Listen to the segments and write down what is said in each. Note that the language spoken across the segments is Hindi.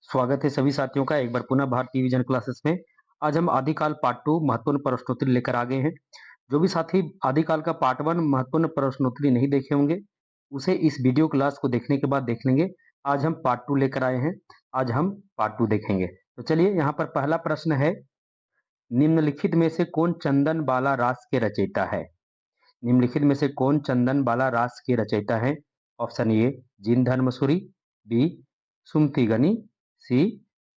स्वागत है सभी साथियों का एक बार पुनः भारतीय विजन क्लासेस में। आज हम आदिकाल पार्ट 2 महत्वपूर्ण प्रश्नोत्तरी लेकर आ गए हैं। जो भी साथी आदिकाल का पार्ट 1 महत्वपूर्ण प्रश्नोत्तरी नहीं देखे होंगे, उसे इस वीडियो क्लास को देखने के बाद देख लेंगे। आज हम पार्ट 2 लेकर आए हैं। आज हम पार्ट 2 देखेंगे। तो चलिए, यहाँ पर पहला प्रश्न है, निम्नलिखित में से कौन चंदन बाला रास के रचयिता है? निम्नलिखित में से कौन चंदन बाला रास के रचयिता है? ऑप्शन ए जीन धर्मसूरी, बी सुमति गनी, सी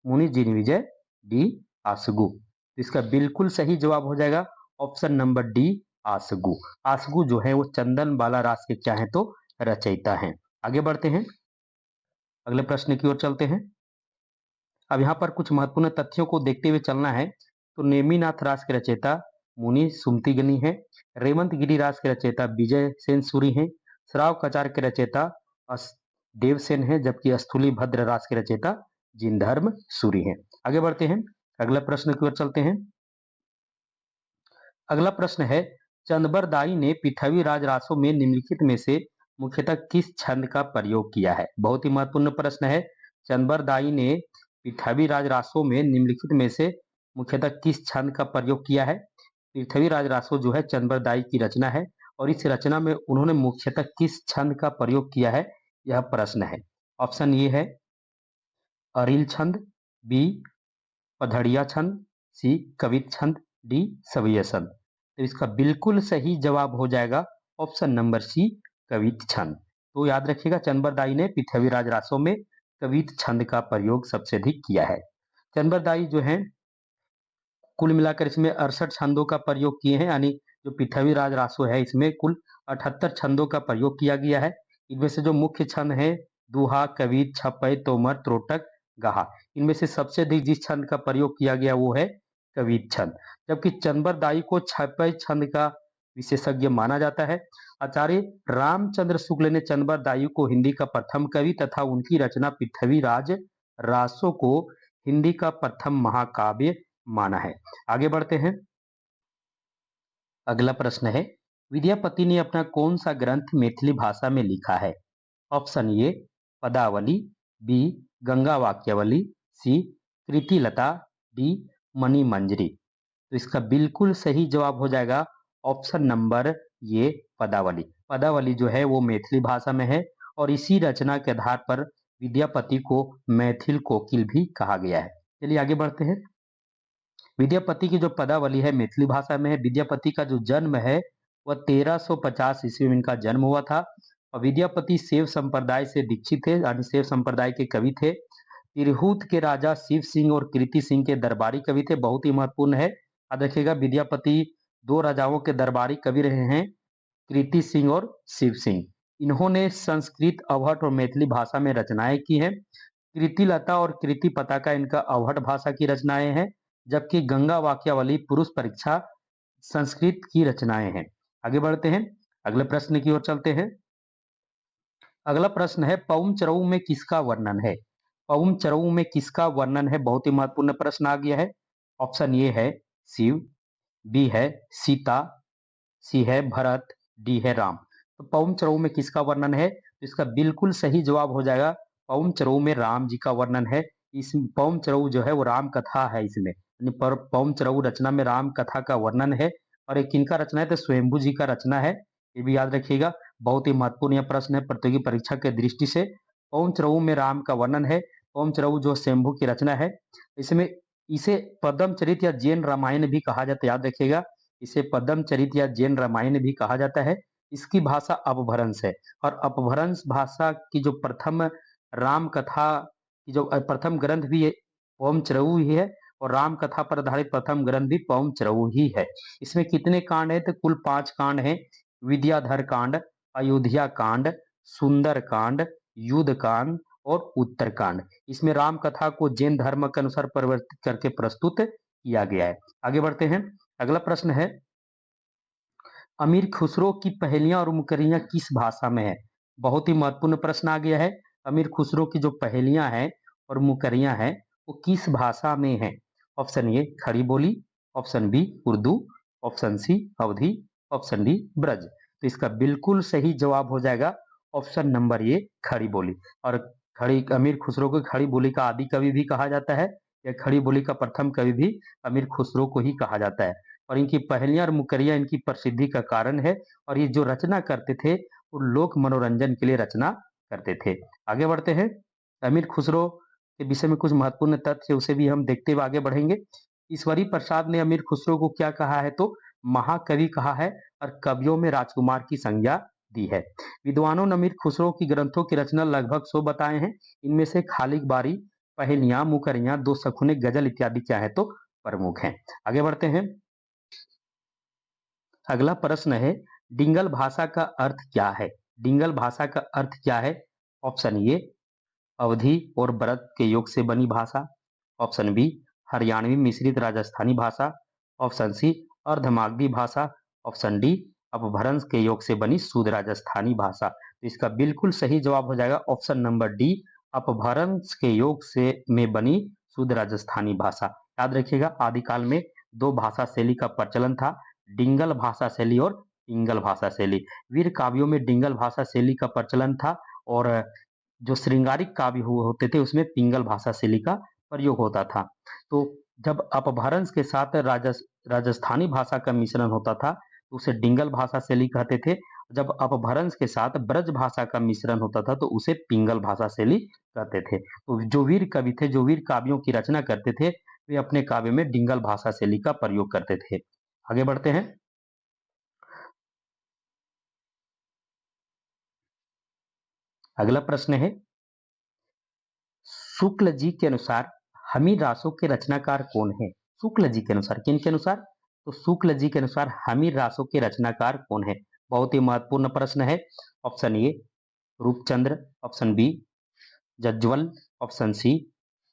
मुनि जिनविजय, डी आसगु। तो इसका बिल्कुल सही जवाब हो जाएगा ऑप्शन नंबर डी आसगु। आसगु जो है वो चंदन बाला रास के क्या है तो रचयिता हैं। आगे बढ़ते हैं, अगले प्रश्न की ओर चलते हैं। अब यहाँ पर कुछ महत्वपूर्ण तथ्यों को देखते हुए चलना है। तो नेमिनाथ रास के रचयिता मुनि सुमतिगनी है, रेवंत गिरी रास के रचयिता विजय सेन सूरी हैं, श्राव कचार के रचयिता देवसेन है, जबकि स्थूली भद्र रास के रचयिता जिनधर्म सूरी हैं। आगे बढ़ते हैं, अगला प्रश्न की ओर चलते हैं। अगला प्रश्न है, चंदबरदाई ने पृथ्वी राज रासों में निम्नलिखित में से मुख्यतः किस छंद का प्रयोग किया है? बहुत ही महत्वपूर्ण प्रश्न है। चंदबरदाई ने पृथ्वी राज रासों में निम्नलिखित में से मुख्यतः किस छंद का प्रयोग किया है? पृथ्वी राज रासो जो है चंदबरदाई की रचना है, और इस रचना में उन्होंने मुख्यतः किस छंद का प्रयोग किया है, यह प्रश्न है। ऑप्शन ये है अरिल छंद, बी पधड़िया छंद, सी कवित छंद, डी सवैया छंद। तो इसका बिल्कुल सही जवाब हो जाएगा ऑप्शन नंबर सी कवित छंद। तो याद रखिएगा, चंदबरदाई ने पृथ्वीराज रासों में कवित छंद का प्रयोग सबसे अधिक किया है। चंदबरदाई जो है कुल मिलाकर इसमें 68 छंदों का प्रयोग किए हैं, यानी जो पृथ्वीराज रासो है इसमें कुल 78 छंदों का प्रयोग किया गया है। इनमें से जो मुख्य छंद है दुहा, कवित, छपै, तोमर, त्रोटक, गाहा। इनमें से सबसे अधिक जिस छंद का प्रयोग किया गया वो है कवित छंद, जबकि चंदबरदाई को छपै छंद का विशेषज्ञ माना जाता है। आचार्य रामचंद्र शुक्ल ने चंदबरदाई को हिंदी का प्रथम कवि तथा उनकी रचना पृथ्वीराज रासो को हिंदी का प्रथम महाकाव्य माना है। आगे बढ़ते हैं, अगला प्रश्न है, विद्यापति ने अपना कौन सा ग्रंथ मैथिली भाषा में लिखा है? ऑप्शन ए पदावली, बी गंगा वाक्यावली, सी कृतिलता, डी मणिमंजरी। तो इसका बिल्कुल सही जवाब हो जाएगा ऑप्शन नंबर ये पदावली। पदावली जो है वो मैथिली भाषा में है, और इसी रचना के आधार पर विद्यापति को मैथिल कोकिल भी कहा गया है। चलिए आगे बढ़ते हैं। विद्यापति की जो पदावली है मैथिली भाषा में है। विद्यापति का जो जन्म है वह 1350 ईस्वी में इनका जन्म हुआ था, और विद्यापति शैव संप्रदाय से दीक्षित थे, यानी शैव संप्रदाय के कवि थे। तिरहुत के राजा शिव सिंह और कृति सिंह के दरबारी कवि थे। बहुत ही महत्वपूर्ण है, याद रखिएगा, विद्यापति दो राजाओं के दरबारी कवि रहे हैं, कृति सिंह और शिव सिंह। इन्होंने संस्कृत, अवहट और मैथिली भाषा में रचनाएं की हैं। कृतिलता और कृति पताका इनका अवहट भाषा की रचनाएं हैं, जबकि गंगा वाक्यावली पुरुष परीक्षा संस्कृत की रचनाएं हैं। आगे बढ़ते हैं, अगले प्रश्न की ओर चलते हैं। अगला प्रश्न है, पउम चरऊ में किसका वर्णन है? पउम चरऊ में किसका वर्णन है? बहुत ही महत्वपूर्ण प्रश्न आ गया है। ऑप्शन ए है शिव, बी है सीता, सी है भरत, डी है राम। तो पउम चरऊ में किसका वर्णन है? तो इसका बिल्कुल सही जवाब हो जाएगा पउम चरऊ में राम जी का वर्णन है। इस पउम चरऊ जो है वो राम कथा है इसमें, यानी पउम चरऊ रचना में राम कथा का वर्णन है। और एक किनका रचना है? तो स्वयंभू जी का रचना है, ये भी याद रखिएगा। बहुत ही महत्वपूर्ण यह प्रश्न है प्रतियोगी परीक्षा के दृष्टि से। पउम चरऊ में राम का वर्णन है। पउम चरऊ जो स्वयंभू की रचना है, इसमें इसे पद्मचरित या जैन रामायण भी कहा जाता है, याद रखिएगा। इसे पद्मचरित या जैन रामायण भी कहा जाता है। इसकी भाषा अपभ्रंश है, और अपभ्रंश भाषा की जो प्रथम राम कथा की जो प्रथम ग्रंथ भी है पउम चरऊ ही है, और राम कथा पर आधारित प्रथम ग्रंथ भी पउम चरऊ ही है। इसमें कितने कांड है? तो कुल 5 कांड है। विद्याधर कांड, अयोध्या कांड, सुंदर कांड, युद्ध कांड और उत्तर कांड। इसमें राम कथा को जैन धर्म के अनुसार परिवर्तित करके प्रस्तुत किया गया है। आगे बढ़ते हैं, अगला प्रश्न है, अमीर खुसरो की पहेलियां और मुकर्रियां किस भाषा में है? बहुत ही महत्वपूर्ण प्रश्न आ गया है। अमीर खुसरो की जो पहेलियां हैं और मुकर्रियां हैं वो किस भाषा में है? Option A Khari Boli, option B Urdu, option C Awadhi, option D Braj. तो इसका बिल्कुल सही जवाब हो जाएगा ऑप्शन नंबर ए खड़ी बोली। और खड़ी अमीर खुसरो को खड़ी बोली का आदि कवि भी कहा जाता है, या खड़ी बोली का प्रथम कवि भी अमीर खुसरो को ही कहा जाता है। और इनकी पहेलियां और मुकरियां इनकी प्रसिद्धि का कारण है। और ये जो रचना करते थे वो लोक मनोरंजन के लिए रचना करते थे। आगे बढ़ते हैं। अमीर खुसरो के विषय में कुछ महत्वपूर्ण तथ्य उसे भी हम देखते हुए आगे बढ़ेंगे। ईश्वरी प्रसाद ने अमीर खुसरो को क्या कहा है, तो महाकवि कहा है और कवियों में राजकुमार की संज्ञा दी है। विद्वानों ने अमीर खुसरो की ग्रंथों की रचना लगभग 100 बताए हैं। इनमें से खालिक बारी, पहेलियां, मुकरियां, दो सखुने, गजल इत्यादि क्या है, तो प्रमुख हैं। आगे बढ़ते हैं। अगला प्रश्न है, डिंगल भाषा का अर्थ क्या है? डिंगल भाषा का अर्थ क्या है? ऑप्शन ए अवधी और ब्रज के योग से बनी भाषा। ऑप्शन बी हरियाणवी मिश्रित राजस्थानी भाषा। ऑप्शन सी अर्धमागधी भाषा। ऑप्शन डी अपभ्रंश के योग से बनी शुद्ध राजस्थानी भाषा। तो इसका बिल्कुल सही जवाब हो जाएगा ऑप्शन नंबर डी, अपभ्रंश के योग से में बनी शुद्ध राजस्थानी भाषा। याद रखिएगा, आदिकाल में दो भाषा शैली का प्रचलन था, डिंगल भाषा शैली और पिंगल भाषा शैली। वीर काव्यों में डिंगल भाषा शैली का प्रचलन था और जो श्रृंगारिक काव्य होते थे उसमें पिंगल भाषा शैली का प्रयोग होता था। तो जब अपभ्रंश के साथ राजस्थानी भाषा का मिश्रण होता था तो उसे डिंगल भाषा शैली कहते थे। जब अपभ्रंश के साथ ब्रज भाषा का मिश्रण होता था तो उसे पिंगल भाषा शैली कहते थे। तो जो वीर कवि थे, जो वीर काव्यों की रचना करते थे, वे अपने काव्य में डिंगल भाषा शैली का प्रयोग करते थे। आगे बढ़ते हैं। अगला प्रश्न है, शुक्ल जी के अनुसार हमीर रासों के रचनाकार कौन है? शुक्ल जी के अनुसार, किन के अनुसार? तो शुक्ल जी के अनुसार हमीर रासों के रचनाकार कौन है? बहुत ही महत्वपूर्ण प्रश्न है। Option A Roopchandra, option B Jajwal, option C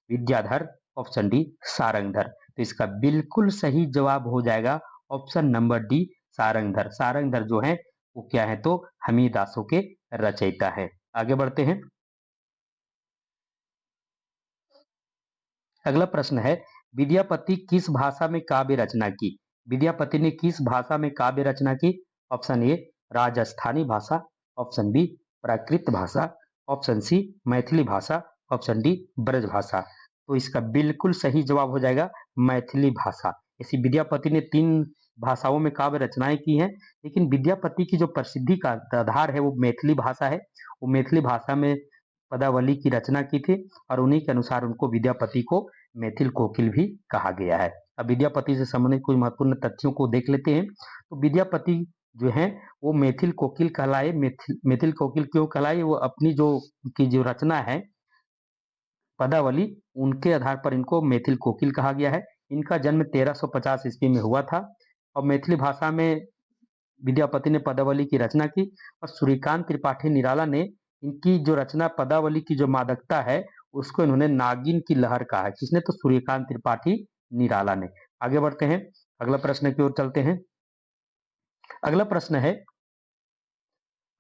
Vidyadhar, option D Sarangdhar. तो इसका बिल्कुल सही जवाब हो जाएगा option number D Sarangdhar. Sarangdhar जो है वो क्या है, तो हमीर रासों के रचयिता है। आगे बढ़ते हैं। अगला प्रश्न है, विद्यापति किस भाषा में काव्य रचना की? विद्यापति ने किस भाषा में काव्य रचना की? ऑप्शन ए राजस्थानी भाषा, ऑप्शन बी प्राकृत भाषा, ऑप्शन सी मैथिली भाषा, ऑप्शन डी ब्रज भाषा। तो इसका बिल्कुल सही जवाब हो जाएगा मैथिली भाषा। इसी विद्यापति ने 3 भाषाओं में काव्य रचनाएं की हैं, लेकिन विद्यापति की जो प्रसिद्धि का आधार है वो मैथिली भाषा है। वो मैथिली भाषा में पदावली की रचना की थी और उन्हीं के अनुसार उनको विद्यापति को मैथिल कोकिल भी कहा गया है। अब विद्यापति से संबंधित कुछ महत्वपूर्ण तथ्यों को देख लेते हैं। तो विद्यापति जो है वो मैथिल कोकिल कहलाए। मैथिल कोकिल क्यों कहलाए? वो अपनी जो रचना है पदावली, उनके आधार पर इनको मैथिल कोकिल कहा गया है। इनका जन्म 1350 ईस्वी में हुआ था और मैथिली भाषा में विद्यापति ने पदावली की रचना की। और सूर्यकांत त्रिपाठी निराला ने इनकी जो रचना पदावली की जो मादकता है उसको इन्होंने नागिन की लहर कहा है। किसने? तो सूर्यकांत त्रिपाठी निराला ने। आगे बढ़ते हैं, अगला प्रश्न की ओर चलते हैं। अगला प्रश्न है,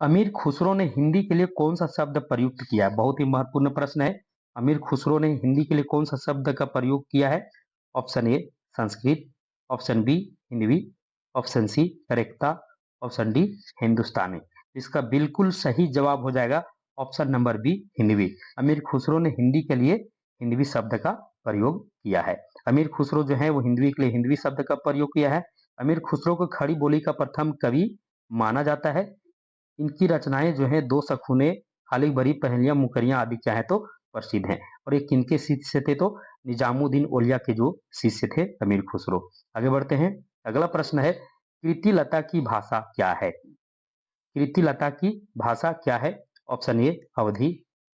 अमीर खुसरो ने हिंदी के लिए कौन सा शब्द प्रयुक्त किया? बहुत ही महत्वपूर्ण प्रश्न है। अमीर खुसरो ने हिंदी के लिए कौन सा शब्द का प्रयोग किया है? Option A Sanskrit, option B Hindavi, option C Rekhta, option D Hindustani. इसका बिल्कुल सही जवाब हो जाएगा ऑप्शन नंबर बी हिंदवी। अमीर खुसरो ने हिंदी के लिए हिंदवी शब्द का प्रयोग किया है। अमीर खुसरो जो है वो हिंदवी के लिए हिंदवी शब्द का प्रयोग किया है। अमीर खुसरो को खड़ी बोली का प्रथम कवि माना जाता है। इनकी रचनाएं जो है दो सखुने, खालिक बरी, पहेलियां, मुकरियां आदि क्या है, तो प्रसिद्ध हैं। और ये किनके शिष्य थे? तो निजामुद्दीन औलिया के जो शिष्य थे अमीर खुसरो। आगे बढ़ते हैं। अगला प्रश्न है, कृतिलता की भाषा क्या है? कृतिलता की भाषा क्या है? Option A Awadhi,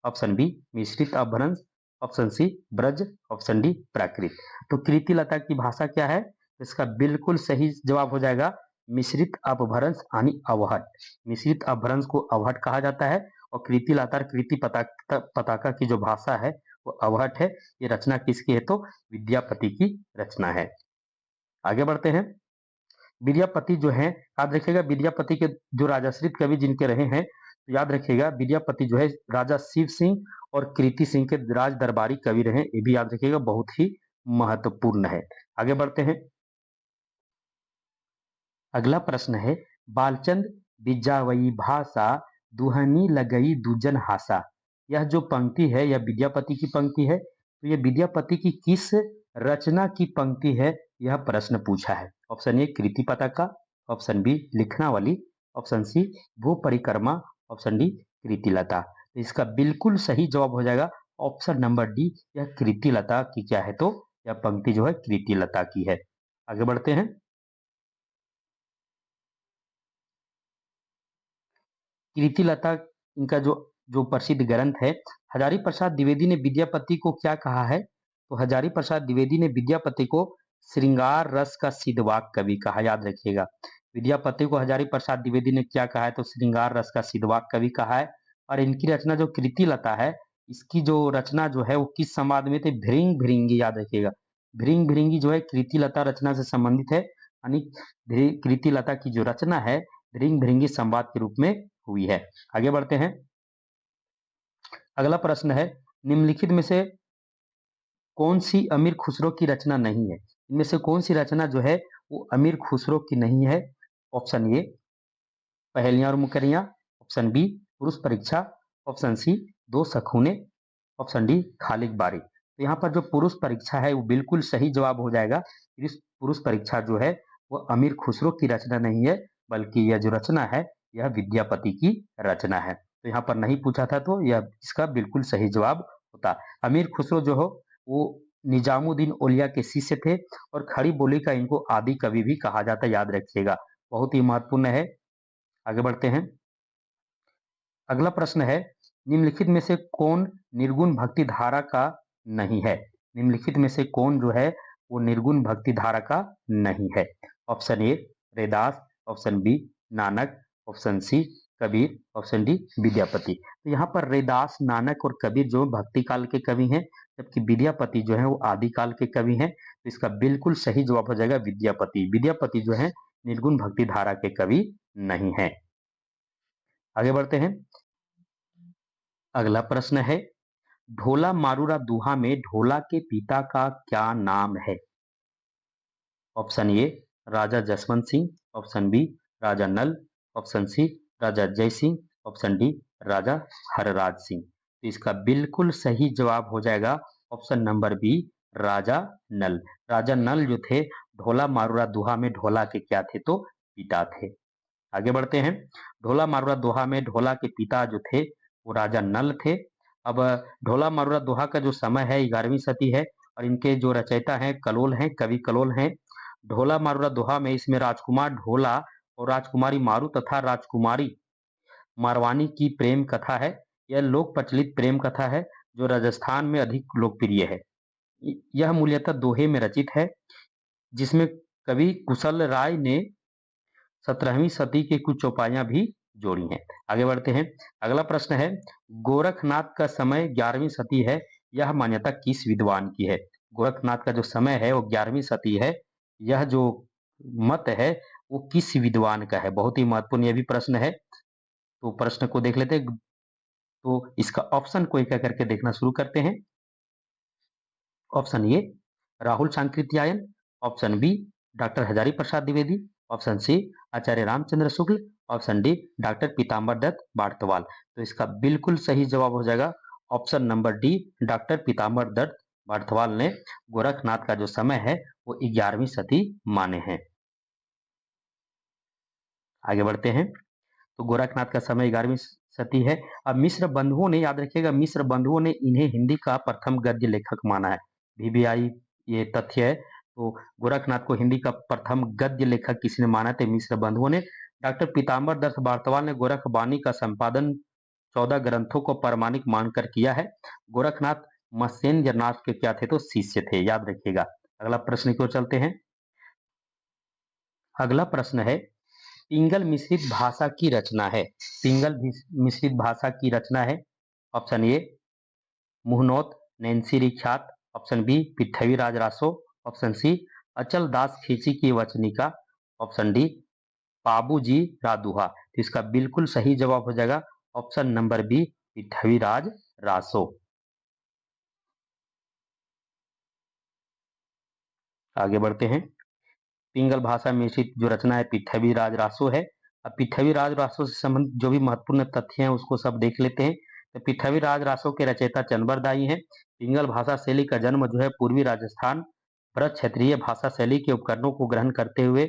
option B मिश्रित Apabhramsha, option C Braj, option D Prakrit. तो कृतिलता की भाषा क्या है? इसका बिल्कुल सही जवाब हो जाएगा मिश्रित अपभ्रंश यानी अवहट। मिश्रित अपभ्रंश को अवहट कहा जाता है और कृतिलता कृति पताका की जो भाषा है वो अवहट है। ये रचना किसकी है? तो विद्यापति की रचना है। आगे बढ़ते हैं। विद्यापति जो है, याद रखिएगा विद्यापति के जो राजाश्रित कवि जिनके रहे हैं, तो याद रखिएगा विद्यापति जो है राजा शिव सिंह और कृति सिंह के राज दरबारी कवि रहे। ये भी याद रखिएगा, बहुत ही महत्वपूर्ण है। आगे बढ़ते हैं। अगला प्रश्न है, बालचंद बिजावई भाषा दुहनी लगई दूजन हासा। यह जो पंक्ति है यह विद्यापति की पंक्ति है, तो यह विद्यापति की किस रचना की पंक्ति है, यह प्रश्न पूछा है। ऑप्शन ए कृति पताका, ऑप्शन बी लिखनावली, ऑप्शन सी भू परिक्रमा, ऑप्शन डी कृतिलता। तो इसका बिल्कुल सही जवाब हो जाएगा ऑप्शन नंबर डी, यह कृतिलता की क्या है, तो यह पंक्ति जो है कृतिलता की है। आगे बढ़ते हैं। कृतिलता इनका जो जो प्रसिद्ध ग्रंथ है। हजारी प्रसाद द्विवेदी ने विद्यापति को क्या कहा है, तो हजारी प्रसाद द्विवेदी ने विद्यापति को श्रृंगार रस का सिद्धवाक कवि कहा, याद रखिएगा। विद्यापति को हजारी प्रसाद द्विवेदी ने क्या कहा है, तो श्रृंगार रस का सिद्धवाक कवि कहा है। और इनकी रचना जो कृतिलता है, इसकी जो रचना जो है वो किस संवाद में थे, भृंग भृंगी, याद रखिएगा। भृंग भृंगी जो है कृतिलता रचना से संबंधित है, यानी कृतिलता की जो रचना है भृंग भृंगी संवाद के रूप में हुई है। आगे बढ़ते हैं। अगला प्रश्न है, निम्नलिखित में से कौन सी अमीर खुसरो की रचना नहीं है, इनमें से कौन सी रचना जो है वो अमीर खुसरो की नहीं है। ऑप्शन ए पहेलियां और मुकरियां, ऑप्शन बी पुरुष परीक्षा, ऑप्शन सी दो सखूने, ऑप्शन डी खालिक बारी। तो यहाँ पर जो पुरुष परीक्षा है वो बिल्कुल सही जवाब हो जाएगा। इस पुरुष परीक्षा जो है वो अमीर खुसरो की रचना नहीं है, बल्कि यह जो रचना है यह विद्यापति की रचना है। तो यहाँ पर नहीं पूछा था, तो यह इसका बिल्कुल सही जवाब होता। अमीर खुसरो जो हो वो निजामुद्दीन औलिया के शिष्य थे, और खड़ी बोली का इनको आदि कवि भी कहा जाता है, याद रखिएगा, बहुत ही महत्वपूर्ण है। आगे बढ़ते हैं। अगला प्रश्न है, निम्नलिखित में से कौन निर्गुण भक्ति धारा का नहीं है। निम्नलिखित में से कौन जो है वो निर्गुण भक्ति धारा का नहीं है। Option A Raidas, option B Nanak, option C Kabir, option D Vidyapati. तो यहाँ पर रैदास, नानक और कबीर जो भक्ति काल के कवि हैं, जबकि विद्यापति जो है वो आदि काल के कवि हैं। तो इसका बिल्कुल सही जवाब हो जाएगा विद्यापति। विद्यापति जो है निर्गुण भक्ति धारा के कवि नहीं है। आगे बढ़ते हैं। अगला प्रश्न है, ढोला मारूरा दुहा में ढोला के पिता का क्या नाम है। Option A Raja Jaswant Singh, option B Raja Nal, option C Raja Jai Singh, option D Raja Harraj Singh. तो इसका बिल्कुल सही जवाब हो जाएगा option number B Raja Nal. Raja Nal जो थे ढोला मारूरा दुहा में ढोला के क्या थे, तो पिता थे। आगे बढ़ते हैं। ढोला मारूरा दोहा में ढोला के पिता जो थे वो राजा नल थे। अब ढोला मारूरा दोहा का जो समय है 11वीं सदी है, और इनके जो रचयिता हैं कलोल हैं, कवि कलोल हैं। ढोला मारूरा दोहा में इसमें राजकुमार ढोला और राजकुमारी मारू तथा राजकुमारी मारवानी की प्रेम कथा है। यह लोक प्रचलित प्रेम कथा है जो राजस्थान में अधिक लोकप्रिय है। यह मूल्यतः दोहे में रचित है, जिसमें कवि कुशल राय ने 17वीं सदी की कुछ चौपाइयां भी जोड़ी हैं। आगे बढ़ते हैं। अगला प्रश्न है, गोरखनाथ का समय 11वीं सदी है, यह मान्यता किस विद्वान की है। गोरखनाथ का जो समय है वो 11वीं सदी है, यह जो मत है वो किस विद्वान का है। बहुत ही महत्वपूर्ण यह भी प्रश्न है, तो प्रश्न को देख लेते हैं। तो इसका ऑप्शन को एक एक करके देखना शुरू करते हैं। Option A Rahul Sankrityayan, option B doctor Hazari Prasad Dwivedi, option C Acharya Ramchandra Shukla, option D doctor Pitambar Dutt Bartwal. तो इसका बिल्कुल सही जवाब हो जाएगा option number D, doctor Pitambar Dutt Bartwal ने गोरखनाथ का जो समय है वो 11वीं सदी माने हैं। आगे बढ़ते हैं। तो गोरखनाथ का समय 11वीं सदी है। अब मिश्र बंधुओं ने, याद रखिएगा, मिश्र बंधुओं ने इन्हें हिंदी का प्रथम गद्य लेखक माना है। VBI ये तथ्य है। तो गोरखनाथ को हिंदी का प्रथम गद्य लेखक किसने माना थे, मिश्र बंधुओं ने। डॉक्टर पीताम्बर दत्त बार्तवाल ने गोरखबानी का संपादन 14 ग्रंथों को प्रामाणिक मानकर किया है। गोरखनाथ मत्स्येंद्रनाथ के क्या थे, तो शिष्य थे, याद रखिएगा। अगला प्रश्न की ओर चलते हैं। अगला प्रश्न है, पिंगल मिश्रित भाषा की रचना है। पिंगल मिश्रित भाषा की रचना है। Option A Muhnot Nainsi Rikhyat, option B Prithviraj Raso, option C Achal Das Khinchi की वचनिका, ऑप्शन डी पाबूजी रादुहा। तो इसका बिल्कुल सही जवाब हो जाएगा option number B Prithviraj Raso. आगे बढ़ते हैं। पिंगल भाषा में स्थित जो रचना है पृथ्वीराज रासो है। अब पृथ्वीराज रासो से संबंधित जो भी महत्वपूर्ण तथ्य हैं उसको सब देख लेते हैं। तो पृथ्वीराज रासो के रचयिता चंद्रबर दाई हैं। पिंगल भाषा शैली का जन्म जो है पूर्वी राजस्थान ब्रज क्षेत्रीय भाषा शैली के उपकरणों को ग्रहण करते हुए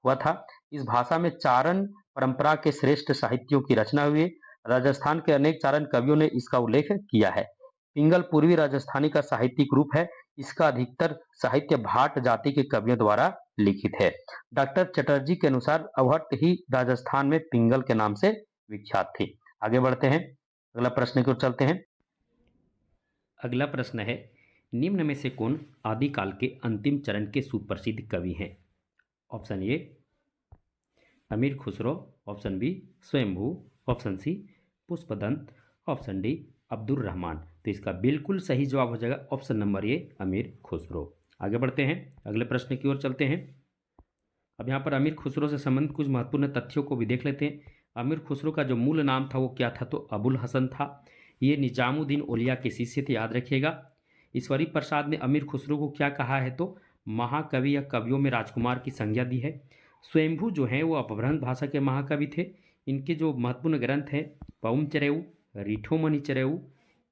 हुआ था। इस भाषा में चारण परंपरा के श्रेष्ठ साहित्यों की रचना हुई है। राजस्थान के अनेक चारण कवियों ने इसका उल्लेख किया है। पिंगल पूर्वी राजस्थानी का साहित्यिक रूप है। इसका अधिकतर साहित्य भाट जाति के कवियों द्वारा लिखित है। डॉक्टर चटर्जी के अनुसार अवहट्ट ही राजस्थान में पिंगल के नाम से विख्यात थी। आगे बढ़ते हैं, अगला प्रश्न की ओर चलते हैं। अगला प्रश्न है, निम्न में से कौन आदिकाल के अंतिम चरण के सुप्रसिद्ध कवि हैं? Option A Amir Khusro, option B Swayambhu, option C Pushpadant, option D Abdul Rahman. तो इसका बिल्कुल सही जवाब हो जाएगा ऑप्शन नंबर ए अमीर खुसरो। आगे बढ़ते हैं, अगले प्रश्न की ओर चलते हैं। अब यहाँ पर अमीर खुसरो से संबंधित कुछ महत्वपूर्ण तथ्यों को भी देख लेते हैं। अमीर खुसरो का जो मूल नाम था वो क्या था? तो अबुल हसन था। ये निजामुद्दीन औलिया के शिष्य थे, याद रखिएगा। ईश्वरी प्रसाद ने अमीर खुसरो को क्या कहा है? तो महाकवि या कवियों में राजकुमार की संज्ञा दी है। स्वयंभू जो हैं वो अपभ्रंश भाषा के महाकवि थे। इनके जो महत्वपूर्ण ग्रंथ हैं पौम चरेऊ, रीठोमणि चरेऊ,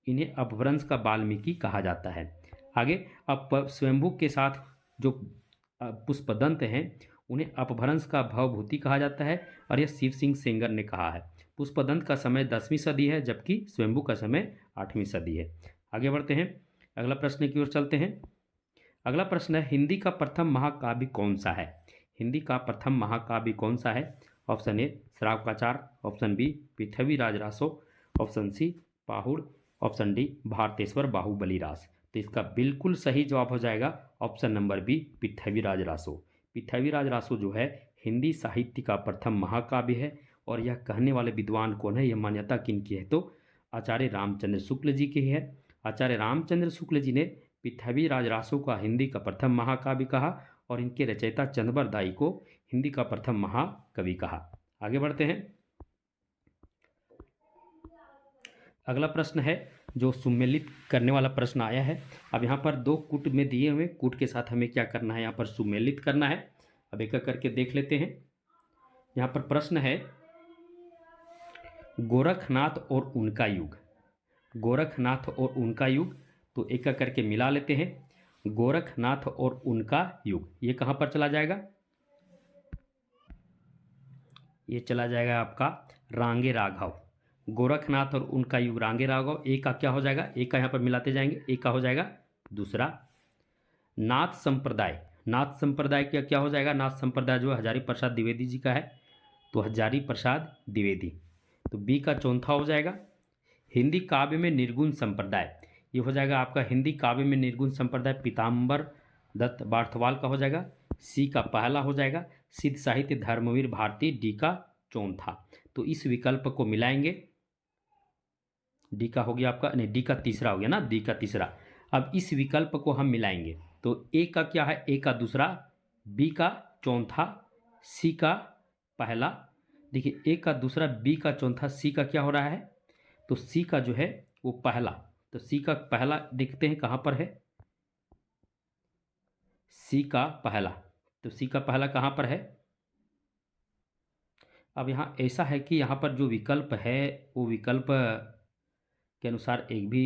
इन्हें अपभ्रंश का वाल्मीकि कहा जाता है। आगे अब स्वयंभू के साथ जो पुष्पदंत हैं उन्हें अपभ्रंश का भवभूति कहा जाता है, और यह शिव सिंह सेंगर ने कहा है। पुष्पदंत का समय 10वीं सदी है, जबकि स्वयंभू का समय 8वीं सदी है। आगे बढ़ते हैं, अगला प्रश्न की ओर चलते हैं। अगला प्रश्न है, हिंदी का प्रथम महाकाव्य कौन सा है? हिंदी का प्रथम महाकाव्य कौन सा है? Option A Shravakachar, option B Prithviraj Raso, option C Pahud, option D Bharateshwar Bahubali Ras. तो इसका बिल्कुल सही जवाब हो जाएगा option number B Prithviraj Raso. Prithviraj Raso जो है हिंदी साहित्य का प्रथम महाकाव्य है, और यह कहने वाले विद्वान कौन है, यह मान्यता किनकी है? तो आचार्य रामचंद्र शुक्ल जी की है। आचार्य रामचंद्र शुक्ल जी ने पृथ्वीराज रासो का हिंदी का प्रथम महाकाव्य कहा, और इनके रचयिता चंद्रबर दाई को हिंदी का प्रथम महाकवि कहा। आगे बढ़ते हैं, अगला प्रश्न है जो सुमेलित करने वाला प्रश्न आया है। अब यहाँ पर दो कूट में दिए हुए, कूट के साथ हमें क्या करना है? यहाँ पर सुमेलित करना है। अब एक एक करके देख लेते हैं। यहाँ पर प्रश्न है, गोरखनाथ और उनका युग। गोरखनाथ और उनका युग, तो एक एक करके मिला लेते हैं। गोरखनाथ और उनका युग, ये कहाँ पर चला जाएगा? ये चला जाएगा आपका रांगे राघव। गोरखनाथ और उनका युग रांगे राघव। एक का क्या हो जाएगा? एक का यहाँ पर मिलाते जाएंगे, एक का हो जाएगा दूसरा। नाथ संप्रदाय, नाथ संप्रदाय क्या क्या हो जाएगा? नाथ संप्रदाय जो है हजारी प्रसाद द्विवेदी जी का है, तो हजारी प्रसाद द्विवेदी। तो बी का चौथा हो जाएगा। हिंदी काव्य में निर्गुण संप्रदाय, ये हो जाएगा आपका हिंदी काव्य में निर्गुण संप्रदाय पीताम्बर दत्त बार्थवाल का हो जाएगा। सी का पहला हो जाएगा सिद्ध साहित्य धर्मवीर भारती, डी का चौथा। तो इस विकल्प को मिलाएंगे, डी का हो गया आपका, नहीं डी का तीसरा हो गया ना, डी का तीसरा। अब इस विकल्प को हम मिलाएंगे, तो ए का क्या है? ए का दूसरा, बी का चौथा, सी का पहला। देखिए ए का दूसरा, बी का चौथा, सी का क्या हो रहा है? तो सी का जो है वो पहला। तो सी का पहला देखते हैं कहाँ पर है? सी का पहला, तो सी का पहला कहाँ पर है? अब यहाँ ऐसा है कि यहाँ पर जो विकल्प है वो विकल्प के अनुसार एक भी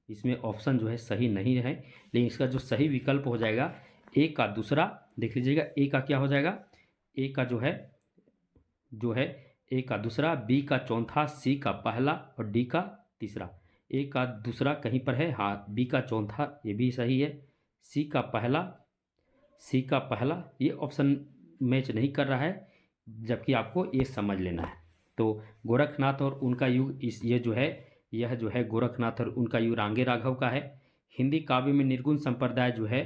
इसमें ऑप्शन जो है सही नहीं है, लेकिन इसका जो सही विकल्प हो जाएगा ए का दूसरा। देख लीजिएगा ए का क्या हो जाएगा? ए का जो है ए का दूसरा, बी का चौथा, सी का पहला और डी का तीसरा। ए का दूसरा कहीं पर है, हाँ बी का चौथा, ये भी सही है। सी का पहला, सी का पहला, ये ऑप्शन मैच नहीं कर रहा है, जबकि आपको ये समझ लेना है। तो गोरखनाथ और उनका युग, इस ये जो है यह जो है गोरखनाथ और उनका युग रांगे राघव का है। हिंदी काव्य में निर्गुण संप्रदाय जो है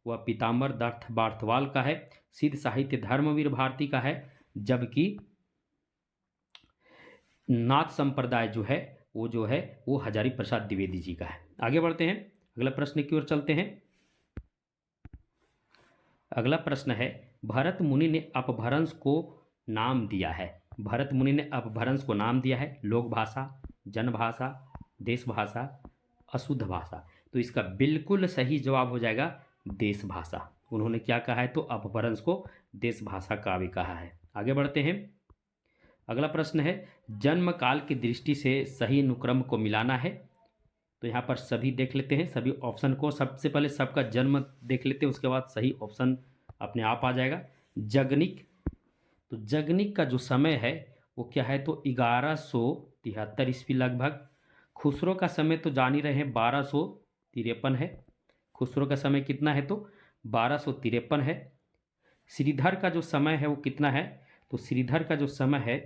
वह पीताम्बर दत्त बार्थवाल का है। सिद्ध साहित्य धर्मवीर भारती का है, जबकि नाथ संप्रदाय जो है वो हजारी प्रसाद द्विवेदी जी का है। आगे बढ़ते हैं, अगला प्रश्न की ओर चलते हैं। अगला प्रश्न है, भरत मुनि ने अपभ्रंश को नाम दिया है। भरत मुनि ने अपभ्रंश को नाम दिया है लोक भाषा, जन भाषा, देश भाषा, अशुद्ध भाषा। तो इसका बिल्कुल सही जवाब हो जाएगा देश भाषा। उन्होंने क्या कहा है? तो अपभ्रंश को देश भाषा का भी कहा है। आगे बढ़ते हैं, अगला प्रश्न है जन्म काल की दृष्टि से सही अनुक्रम को मिलाना है। तो यहाँ पर सभी देख लेते हैं, सभी ऑप्शन को। सबसे पहले सबका जन्म देख लेते हैं, उसके बाद सही ऑप्शन अपने आप आ जाएगा। जगनिक, तो जगनिक का जो समय है वो क्या है, तो 1173 ईस्वी लगभग। खुसरो का समय तो जान ही रहे हैं 1253 है। खुसरो का समय कितना है, तो 1253 है। श्रीधर का जो समय है वो कितना है, तो श्रीधर का जो समय है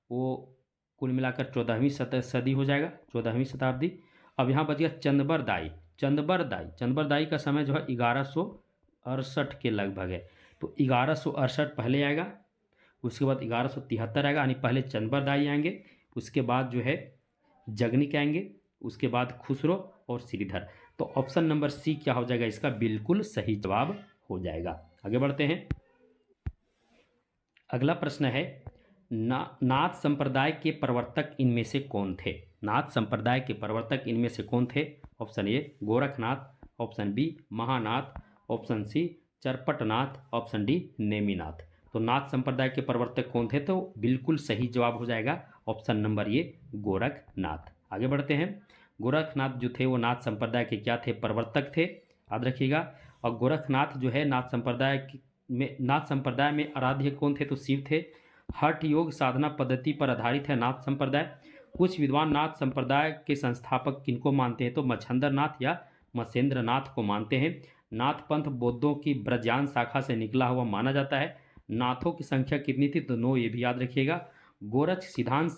वो कुल मिलाकर 14वीं सदी हो जाएगा, 14वीं शताब्दी। अब यहाँ बच गया चंदबरदाई। चंदबरदाई का समय जो है 1168 के लगभग है। तो 1168 पहले आएगा, उसके बाद 1173 आएगा, यानी पहले चंदबरदाई आएंगे, उसके बाद जो है जगनिक आएंगे, उसके बाद खुसरो और श्रीधर। तो ऑप्शन नंबर सी क्या हो जाएगा, इसका बिल्कुल सही जवाब हो जाएगा। आगे बढ़ते हैं। अगला प्रश्न है नाथ संप्रदाय के प्रवर्तक इनमें से कौन थे। नाथ संप्रदाय के प्रवर्तक इनमें से कौन थे। Option A Gorakhnath, option B Mahanath, option C Charpatnath, option D Neminath. तो नाथ संप्रदाय के प्रवर्तक कौन थे, तो बिल्कुल सही जवाब हो जाएगा ऑप्शन नंबर ए गोरखनाथ। आगे बढ़ते हैं। गोरखनाथ जो थे वो नाथ संप्रदाय के क्या थे, प्रवर्तक थे, याद रखिएगा। और गोरखनाथ जो है नाथ संप्रदाय में आराध्य कौन थे, तो शिव थे। हठ योग साधना पद्धति पर आधारित है नाथ संप्रदाय। कुछ विद्वान नाथ संप्रदाय के संस्थापक किनको मानते हैं, तो मच्छंदर नाथ या मत्स्येंद्र नाथ को मानते हैं। नाथ पंथ बौद्धों की ब्रजयान शाखा से निकला हुआ माना जाता है। नाथों की संख्या कितनी थी, तो 9, ये भी याद रखिएगा। गोरक्ष सिद्धांत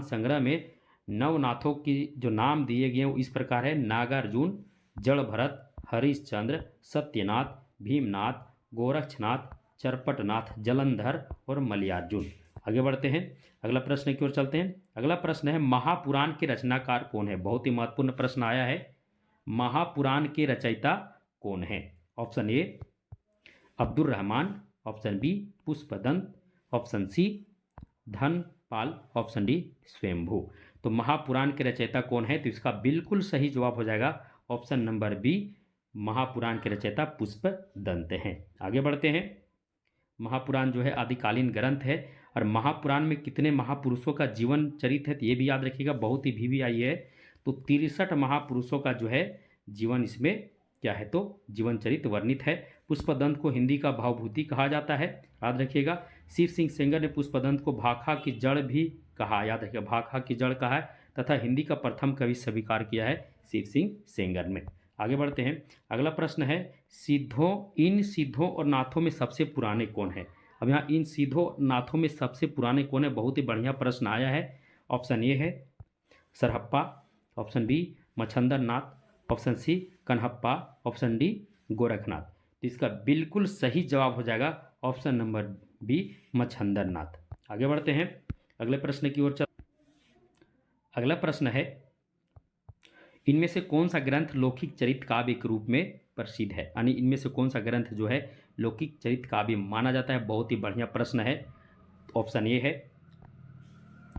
संग्रह में नवनाथों की जो नाम दिए गए वो इस प्रकार है। नागार्जुन, जड़ भरत, हरिश्चंद्र, सत्यनाथ, भीमनाथ, गोरक्षनाथ, चरपटनाथ, जलंधर और मलयार्जुन। आगे बढ़ते हैं, अगला प्रश्न की ओर चलते हैं। अगला प्रश्न है महापुराण के रचनाकार कौन है। बहुत ही महत्वपूर्ण प्रश्न आया है, महापुराण के रचयिता कौन है। Option A Abdul Rahman, option B Pushpadant, option C Dhanpal, option D Swayambhu. तो महापुराण के रचयिता कौन है, तो इसका बिल्कुल सही जवाब हो जाएगा ऑप्शन नंबर बी, महापुराण के रचयिता पुष्पदंत हैं। आगे बढ़ते हैं। महापुराण जो है आदिकालीन ग्रंथ है और महापुराण में कितने महापुरुषों का जीवन चरित है, तो ये भी याद रखिएगा, बहुत ही VVI है। तो 63 महापुरुषों का जो है जीवन इसमें क्या है, तो जीवन चरित वर्णित है। पुष्पदंत को हिंदी का भावभूति कहा जाता है, याद रखिएगा। शिव सिंह सेंगर ने पुष्पदंत को भाखा की जड़ भी कहा, याद रखिएगा, भाखा की जड़ कहा है, तथा हिंदी का प्रथम कवि स्वीकार किया है शिव सिंह सेंगर ने। आगे बढ़ते हैं। अगला प्रश्न है इन सिद्धों और नाथों में सबसे पुराने कौन है। अब यहाँ इन सिद्धों नाथों में सबसे पुराने कौन है, बहुत ही बढ़िया प्रश्न आया है। ऑप्शन ए है Sarahappa, option B Machhandar Nath, option C Kanhappa, option D Gorakhnath. तो इसका बिल्कुल सही जवाब हो जाएगा option number B Machhandar Nath. आगे बढ़ते हैं अगले प्रश्न की ओर चल। अगला प्रश्न है इनमें से कौन सा ग्रंथ लौकिक चरित काव्य के रूप में प्रसिद्ध है, यानी इनमें से कौन सा ग्रंथ जो है लौकिक चरित काव्य माना जाता है। बहुत ही बढ़िया प्रश्न है। ऑप्शन ए है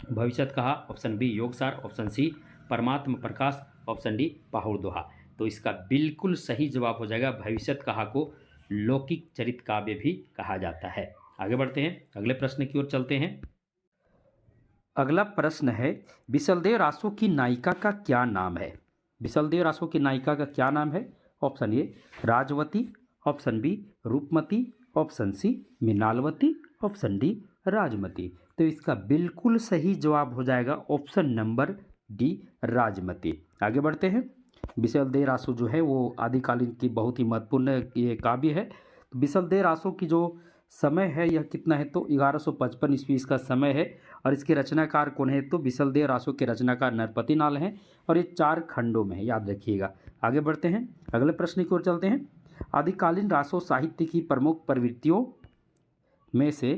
भविष्यत कहा, ऑप्शन बी योगसार, ऑप्शन सी परमात्म प्रकाश, ऑप्शन डी पाहुड़ दोहा। तो इसका बिल्कुल सही जवाब हो जाएगा भविष्यत कहा को लौकिक चरित काव्य भी कहा जाता है। आगे बढ़ते हैं, अगले प्रश्न की ओर चलते हैं। अगला प्रश्न है बिसलदेव रासो की नायिका का क्या नाम है। बिसलदेव रासो की नायिका का क्या नाम है। Option A Rajvati, option B Roopmati, option C Mrinalvati, option D Rajmati. तो इसका बिल्कुल सही जवाब हो जाएगा ऑप्शन नंबर डी राजमती। आगे बढ़ते हैं। बिसलदेव रासो जो है वो आदिकालीन की बहुत ही महत्वपूर्ण ये काव्य है। तो बिसलदेव रासो की जो समय है यह कितना है, तो 1155 ईस्वी इसका समय है। और इसके रचनाकार कौन है, तो बिसलदेव रासो के रचनाकार नरपति नाल हैं और ये 4 खंडों में है, याद रखिएगा। आगे बढ़ते हैं, अगले प्रश्न की ओर चलते हैं। आदिकालीन रासो साहित्य की प्रमुख प्रवृत्तियों में से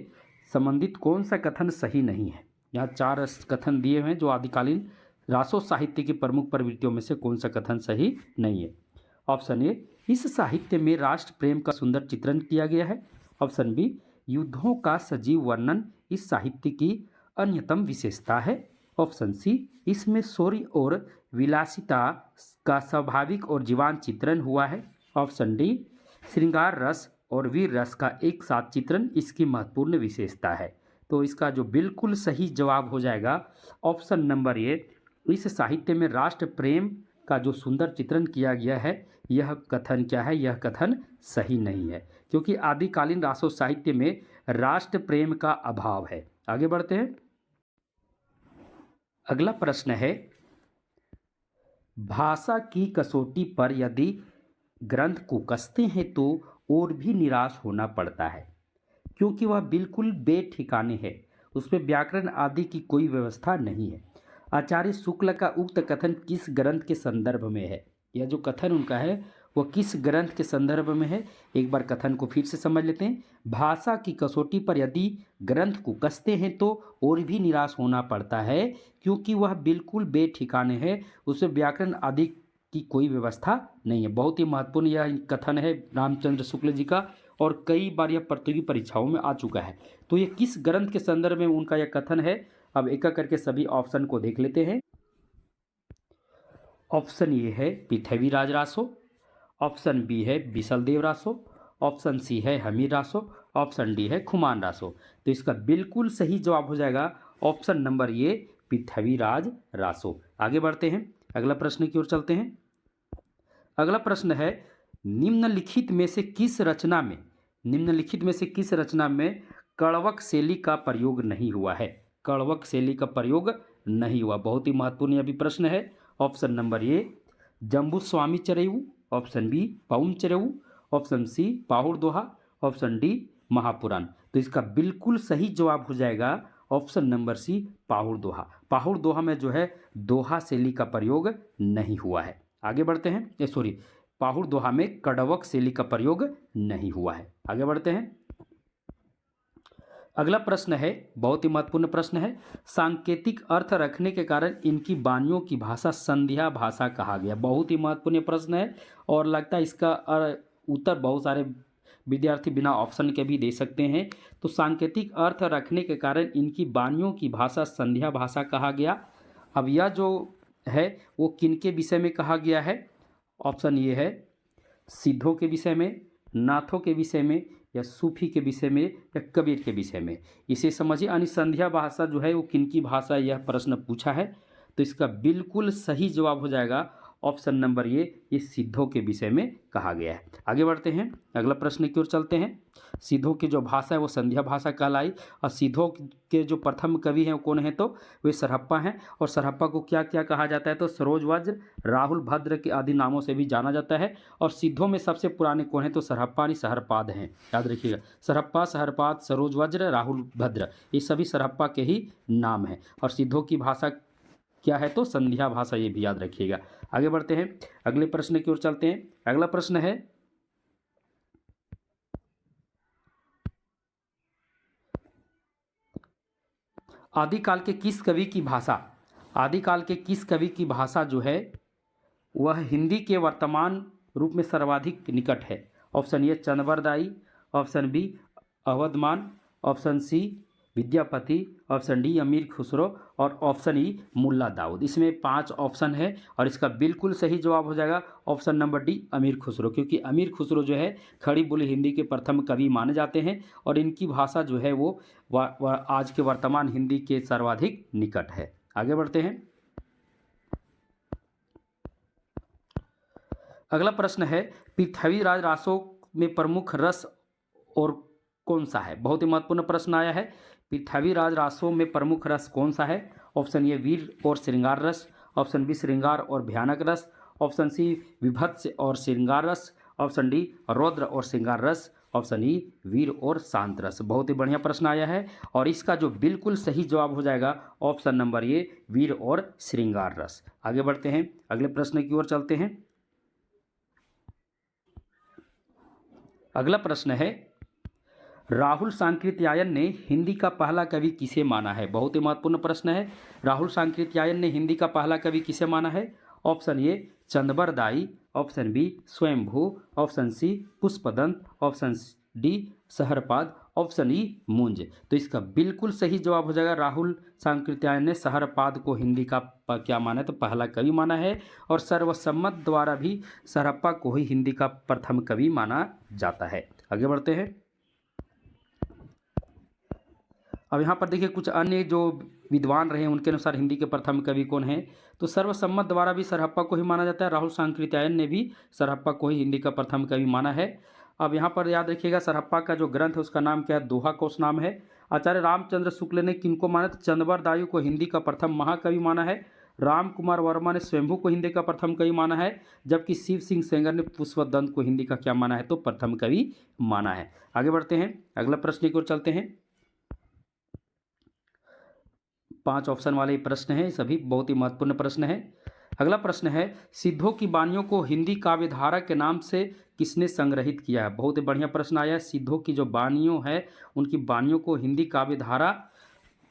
संबंधित कौन सा कथन सही नहीं है। यहाँ 4 कथन दिए हुए हैं जो आदिकालीन रासो साहित्य की प्रमुख प्रवृत्तियों में से कौन सा कथन सही नहीं है। ऑप्शन ए इस साहित्य में राष्ट्र प्रेम का सुंदर चित्रण किया गया है। ऑप्शन बी युद्धों का सजीव वर्णन इस साहित्य की अन्यतम विशेषता है। ऑप्शन सी इसमें शौर्य और विलासिता का स्वाभाविक और जीवांत चित्रण हुआ है। ऑप्शन डी श्रृंगार रस और वीर रस का एक साथ चित्रण इसकी महत्वपूर्ण विशेषता है। तो इसका जो बिल्कुल सही जवाब हो जाएगा ऑप्शन नंबर ए। इस साहित्य में राष्ट्र प्रेम का जो सुंदर चित्रण किया गया है, यह कथन क्या है, यह कथन सही नहीं है, क्योंकि आदिकालीन रासो साहित्य में राष्ट्र प्रेम का अभाव है। आगे बढ़ते हैं। अगला प्रश्न है, भाषा की कसौटी पर यदि ग्रंथ को कसते हैं तो और भी निराश होना पड़ता है, क्योंकि वह बिल्कुल बेठिकाने है, उसमें व्याकरण आदि की कोई व्यवस्था नहीं है। आचार्य शुक्ल का उक्त कथन किस ग्रंथ के संदर्भ में है? यह जो कथन उनका है वह किस ग्रंथ के संदर्भ में है? एक बार कथन को फिर से समझ लेते हैं। भाषा की कसौटी पर यदि ग्रंथ को कसते हैं तो और भी निराश होना पड़ता है, क्योंकि वह बिल्कुल बेठिकाने है, उसमें व्याकरण आदि की कोई व्यवस्था नहीं है। बहुत ही महत्वपूर्ण यह कथन है रामचंद्र शुक्ल जी का, और कई बार यह प्रतियोगी परीक्षाओं में आ चुका है। तो ये किस ग्रंथ के संदर्भ में उनका यह कथन है? अब एक एक करके सभी ऑप्शन को देख लेते हैं। ऑप्शन ए है पृथ्वीराज रासो, ऑप्शन बी है बिसलदेव रासो, ऑप्शन सी है हमीर रासो, ऑप्शन डी है खुमान रासो। तो इसका बिल्कुल सही जवाब हो जाएगा ऑप्शन नंबर ए, पृथ्वीराज रासो। आगे बढ़ते हैं, अगला प्रश्न की ओर चलते हैं। अगला प्रश्न है, निम्नलिखित में से किस रचना में कड़वक शैली का प्रयोग नहीं हुआ है? कड़वक शैली का प्रयोग नहीं हुआ। बहुत ही महत्वपूर्ण यह भी प्रश्न है। Option number A Jambu Swami Chareu, option B Pavan Chareu, option C Pahud Doha, option D Mahapuran. तो इसका बिल्कुल सही जवाब हो जाएगा ऑप्शन नंबर सी पाहुड़ दोहा। पाहुड़ दोहा में जो है दोहा शैली का प्रयोग नहीं हुआ है। आगे बढ़ते हैं, पाहुड़ दोहा में कड़वक शैली का प्रयोग नहीं हुआ है। आगे बढ़ते हैं। अगला प्रश्न है, बहुत ही महत्वपूर्ण प्रश्न है। सांकेतिक अर्थ रखने के कारण इनकी वाणियों की भाषा संध्या भाषा कहा गया। बहुत ही महत्वपूर्ण प्रश्न है, और लगता है इसका उत्तर बहुत सारे विद्यार्थी बिना ऑप्शन के भी दे सकते हैं। तो सांकेतिक अर्थ रखने के कारण इनकी वाणियों की भाषा संध्या भाषा कहा गया। अब यह जो है वो किनके विषय में कहा गया है? ऑप्शन ये है सिद्धों के विषय में, नाथों के विषय में, या सूफी के विषय में, या कबीर के विषय में। इसे समझिए, यानी संध्या भाषा जो है वो किनकी भाषा, यह प्रश्न पूछा है। तो इसका बिल्कुल सही जवाब हो जाएगा ऑप्शन नंबर ये सिद्धों के विषय में कहा गया है। आगे बढ़ते हैं, अगला प्रश्न की ओर चलते हैं। सिद्धों की जो भाषा है वो संध्या भाषा कहलाई, और सिद्धों के जो प्रथम कवि हैं वो कौन है? तो वे सरहप्पा हैं। और सरहप्पा को क्या क्या कहा जाता है? तो सरोज वज्र, राहुल भद्र के आदि नामों से भी जाना जाता है। और सिद्धों में सबसे पुराने कौन है? तो सरहप्पा यानी सहरपाद हैं। याद रखिएगा, सरहप्पा, सहरपाद, सरोज वज्र, राहुल भद्र, ये सभी सरहप्पा के ही नाम हैं। और सिद्धों की भाषा क्या है? तो संध्या भाषा, ये भी याद रखिएगा। आगे बढ़ते हैं, अगले प्रश्न की ओर चलते हैं। अगला प्रश्न है, आदिकाल के किस कवि की भाषा जो है वह हिंदी के वर्तमान रूप में सर्वाधिक निकट है? Option A Chandrabardai, option B अवधमान, option C Vidyapati, option D Amir Khusro, और ऑप्शन ई मुल्ला दाऊद। इसमें 5 ऑप्शन है, और इसका बिल्कुल सही जवाब हो जाएगा option number D Amir Khusro, क्योंकि अमीर खुसरो जो है खड़ी बोली हिंदी के प्रथम कवि माने जाते हैं, और इनकी भाषा जो है वो आज के वर्तमान हिंदी के सर्वाधिक निकट है। आगे बढ़ते हैं, अगला प्रश्न है, पृथ्वीराज रासो में प्रमुख रस और कौन सा है? बहुत ही महत्वपूर्ण प्रश्न आया है। पृथ्वीराज रासो में प्रमुख रस कौन सा है? ऑप्शन ए वीर और श्रृंगार रस, ऑप्शन बी श्रृंगार और भयानक रस, ऑप्शन सी विभत्स और श्रृंगार रस, ऑप्शन डी रौद्र और श्रृंगार रस, ऑप्शन ई वीर और शांत रस। बहुत ही बढ़िया प्रश्न आया है, और इसका जो बिल्कुल सही जवाब हो जाएगा ऑप्शन नंबर ए वीर और श्रृंगार रस। आगे बढ़ते हैं, अगले प्रश्न की ओर चलते हैं। अगला प्रश्न है, राहुल सांकृत्यायन ने हिंदी का पहला कवि किसे माना है? बहुत ही महत्वपूर्ण प्रश्न है। राहुल सांकृत्यायन ने हिंदी का पहला कवि किसे माना है? Option A Chandrabardai, option B Swayambhu, option C Pushpadant, option D Saharpad, option E Munj. तो इसका बिल्कुल सही जवाब हो जाएगा राहुल सांकृत्यायन ने सहरपाद को हिंदी का क्या माना है? तो पहला कवि माना है, और सर्वसम्मत द्वारा भी सहरप्पा को ही हिंदी का प्रथम कवि माना जाता है। आगे बढ़ते हैं, अब यहाँ पर देखिए कुछ अन्य जो विद्वान रहे उनके अनुसार हिंदी के प्रथम कवि कौन हैं, तो सर्वसम्मत द्वारा भी सरहप्पा को ही माना जाता है। राहुल सांकृत्यायन ने भी सरहप्पा को ही हिंदी का प्रथम कवि माना है। अब यहाँ पर याद रखिएगा सरहप्पा का जो ग्रंथ है उसका नाम क्या है, दोहा कोश नाम है। आचार्य रामचंद्र शुक्ल ने किनको माना, तो चंद्रवर दायु को हिंदी का प्रथम महाकवि माना है। राम कुमार वर्मा ने स्वयंभू को हिंदी का प्रथम कवि माना है, जबकि शिव सिंह सेंगर ने पुष्पदंत को हिंदी का क्या माना है, तो प्रथम कवि माना है। आगे बढ़ते हैं, अगला प्रश्न की ओर चलते हैं। 5 ऑप्शन वाले प्रश्न हैं, सभी बहुत ही महत्वपूर्ण प्रश्न है। अगला प्रश्न है, सिद्धों की वाणियों को हिंदी काव्यधारा के नाम से किसने संग्रहित किया है। बहुत ही बढ़िया प्रश्न आया है। सिद्धों की जो वाणियों है उनकी वाणियों को हिंदी काव्यधारा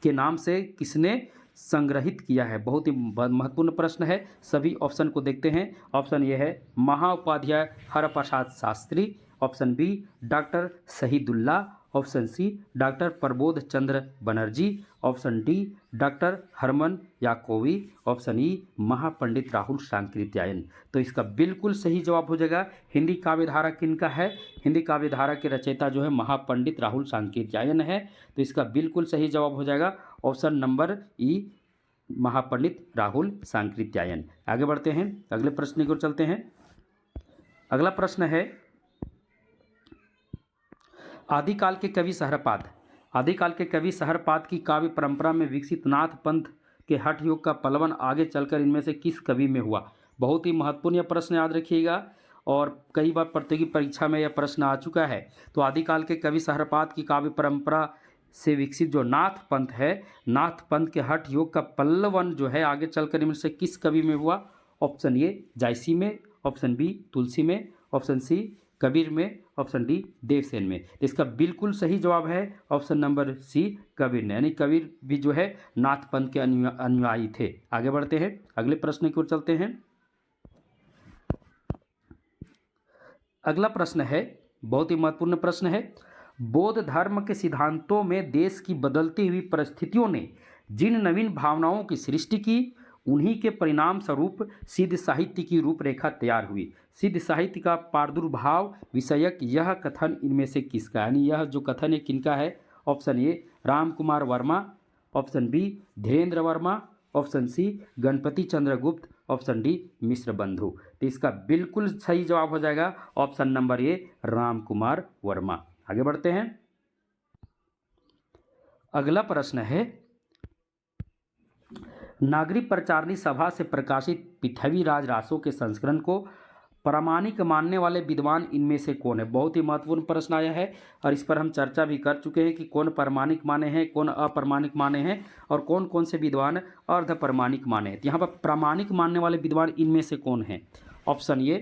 के नाम से किसने संग्रहित किया है, बहुत ही महत्वपूर्ण प्रश्न है। सभी ऑप्शन को देखते हैं। ऑप्शन ए है Mahaupadhyay Haraprasad Shastri, option B doctor Shahidullah, option C doctor Prabodh Chandra Banerjee, option D doctor Hermann Jacobi, option E Mahapandit Rahul Sankrityayan. तो इसका बिल्कुल सही जवाब हो जाएगा हिंदी काव्यधारा किनका है, हिंदी काव्यधारा के रचयिता जो है महापंडित राहुल सांकृत्यायन है। तो इसका बिल्कुल सही जवाब हो जाएगा option number E Mahapandit Rahul Sankrityayan. आगे बढ़ते हैं, अगले प्रश्न की ओर चलते हैं। अगला प्रश्न है, आदिकाल के कवि सहरपाद, आदिकाल के कवि सहरपाद की काव्य परंपरा में विकसित नाथ पंथ के हठ योग का पलवन आगे चलकर इनमें से किस कवि में हुआ। बहुत ही महत्वपूर्ण यह प्रश्न याद रखिएगा और कई बार प्रतियोगी परीक्षा में यह प्रश्न आ चुका है। तो आदिकाल के कवि सहरपाद की काव्य परंपरा से विकसित जो नाथ पंथ है, नाथ पंथ के हठ योग का पल्लवन जो है आगे चलकर इनमें से किस कवि में हुआ। ऑप्शन ए जायसी में, ऑप्शन बी तुलसी में, ऑप्शन सी कबीर में, ऑप्शन डी देवसेन में। इसका बिल्कुल सही जवाब है ऑप्शन नंबर सी कबीर ने, यानी कबीर भी जो है नाथ पंथ के अनुयायी थे। आगे बढ़ते हैं, अगले प्रश्न की ओर चलते हैं। अगला प्रश्न है, बहुत ही महत्वपूर्ण प्रश्न है। बौद्ध धर्म के सिद्धांतों में देश की बदलती हुई परिस्थितियों ने जिन नवीन भावनाओं की सृष्टि की, उन्हीं के परिणाम स्वरूप सिद्ध साहित्य की रूपरेखा तैयार हुई। सिद्ध साहित्य का प्रादुर्भाव विषयक यह कथन इनमें से किसका, यानी यह जो कथन है किनका है। Option A Ram Kumar Verma, option B Dhirendra Verma, option C Ganapati Chandragupta, option D Mishra Bandhu. तो इसका बिल्कुल सही जवाब हो जाएगा option number A Ram Kumar Verma. आगे बढ़ते हैं, अगला प्रश्न है, नागरिक प्रचारणी सभा से प्रकाशित पृथ्वीराज रासो के संस्करण को प्रामाणिक मानने वाले विद्वान इनमें से कौन है। बहुत ही महत्वपूर्ण प्रश्न आया है और इस पर हम चर्चा भी कर चुके हैं कि कौन प्रामाणिक माने हैं, कौन अप्रामाणिक माने हैं और कौन कौन से विद्वान अर्ध प्रामाणिक माने हैं। तो यहाँ पर प्रामाणिक मानने वाले विद्वान इनमें से कौन हैं। Option A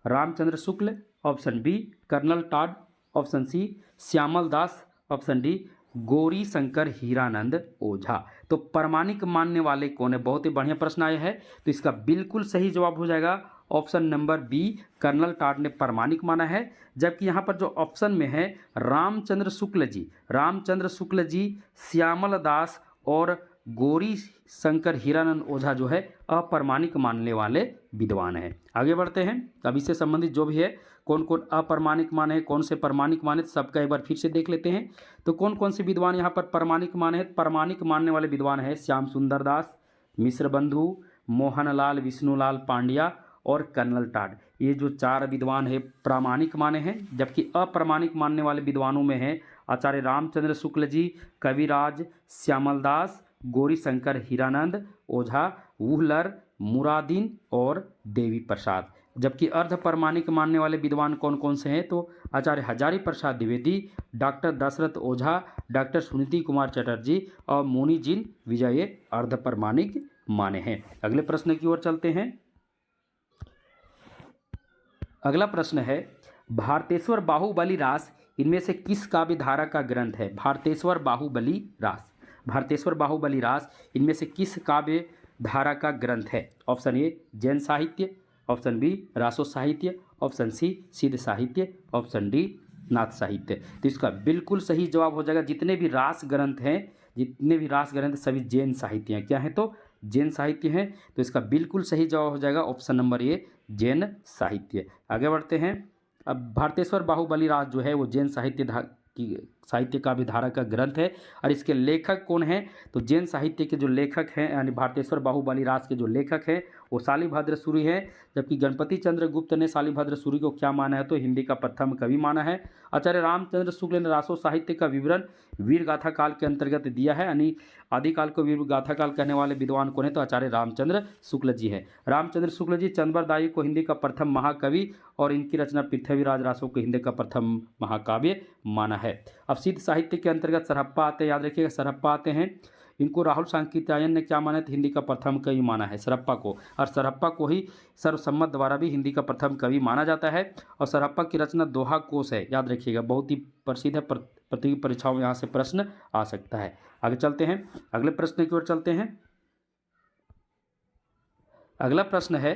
Ramchandra Shukla, option B colonel Tod, option C Shyamal Das, option D Gauri Shankar Hiranand Ojha. तो प्रामाणिक मानने वाले कौन है, बहुत ही बढ़िया प्रश्न आया है। तो इसका बिल्कुल सही जवाब हो जाएगा option number B colonel Tod ने प्रामाणिक माना है। जबकि यहाँ पर जो ऑप्शन में है रामचंद्र शुक्ल जी, रामचंद्र शुक्ल जी, श्यामल दास और गौरी शंकर हीरानंद ओझा जो है अप्रामाणिक मानने वाले विद्वान हैं। आगे बढ़ते हैं, अब इससे संबंधित जो भी है कौन कौन अप्रामाणिक माने हैं, कौन से प्रामाणिक माने, सबका एक बार फिर से देख लेते हैं। तो कौन कौन से विद्वान यहाँ पर प्रामाणिक माने हैं। प्रामाणिक मानने वाले विद्वान हैं श्याम सुंदर दास, मिश्र बंधु, मोहनलाल विष्णुलाल पांड्या और कर्नल टॉड। ये जो 4 विद्वान है प्रामाणिक माने हैं। जबकि अप्रामाणिक मानने वाले विद्वानों में हैं आचार्य रामचंद्र शुक्ल जी, कविराज, श्यामल दास, गौरी शंकर हीरानंद ओझा, वुहलर, मुरादीन और देवी प्रसाद। जबकि अर्ध प्रामाणिक मानने वाले विद्वान कौन कौन से हैं, तो आचार्य हजारी प्रसाद द्विवेदी, डॉक्टर दशरथ ओझा, डॉक्टर सुनीति कुमार चटर्जी और मोनीजिन विजय अर्ध प्रामाणिक माने हैं। अगले प्रश्न की ओर चलते हैं। अगला प्रश्न है, भारतेश्वर बाहुबली रास इनमें से किस काव्य धारा का ग्रंथ है। भारतेश्वर बाहुबली रास, भारतेश्वर बाहुबली रास इनमें से किस काव्य धारा का ग्रंथ है। ऑप्शन ए जैन साहित्य, ऑप्शन बी रासो साहित्य, ऑप्शन सी सिद्ध साहित्य, ऑप्शन डी नाथ साहित्य। तो इसका बिल्कुल सही जवाब हो जाएगा जितने भी रास ग्रंथ हैं, जितने भी रास ग्रंथ सभी जैन साहित्य हैं। क्या है, तो जैन साहित्य हैं। तो इसका बिल्कुल सही जवाब हो जाएगा ऑप्शन नंबर ए जैन साहित्य। आगे बढ़ते हैं, अब भारतेश्वर बाहुबली रास जो है वो जैन साहित्य की साहित्य काव्य धारा का ग्रंथ है। और इसके लेखक कौन हैं? तो जैन साहित्य के जो लेखक हैं यानी भारतेश्वर बाहुबली रास के जो लेखक हैं वो शालिभद्र सूरि हैं। जबकि गणपति चंद्र गुप्त ने शालिभद्र सूरि को क्या माना है? तो हिंदी का प्रथम कवि माना है। आचार्य रामचंद्र शुक्ल ने रासो साहित्य का विवरण वीर गाथा काल के अंतर्गत दिया है, यानी आदिकाल को वीर गाथा काल कहने वाले विद्वान कौन है? तो आचार्य रामचंद्र शुक्ल जी है। रामचंद्र शुक्ल जी चंद्रदायी को हिंदी का प्रथम महाकवि और इनकी रचना पृथ्वीराज रासो को हिंदी का प्रथम महाकाव्य माना है। अब सिद्ध साहित्य के अंतर्गत सरहप्पा आते हैं, याद रखिएगा सरहप्पा आते हैं। इनको राहुल सांकृत्यायन ने क्या माना है? तो हिंदी का प्रथम कवि माना है सरहप्पा को, और सरहप्पा को ही सर्वसम्मत द्वारा भी हिंदी का प्रथम कवि माना जाता है। और सरहप्पा की रचना दोहा कोश है, याद रखिएगा बहुत ही प्रसिद्ध है, प्रतियोगी परीक्षाओं में यहाँ से प्रश्न आ सकता है। आगे चलते हैं, अगले प्रश्न की ओर चलते हैं। अगला प्रश्न है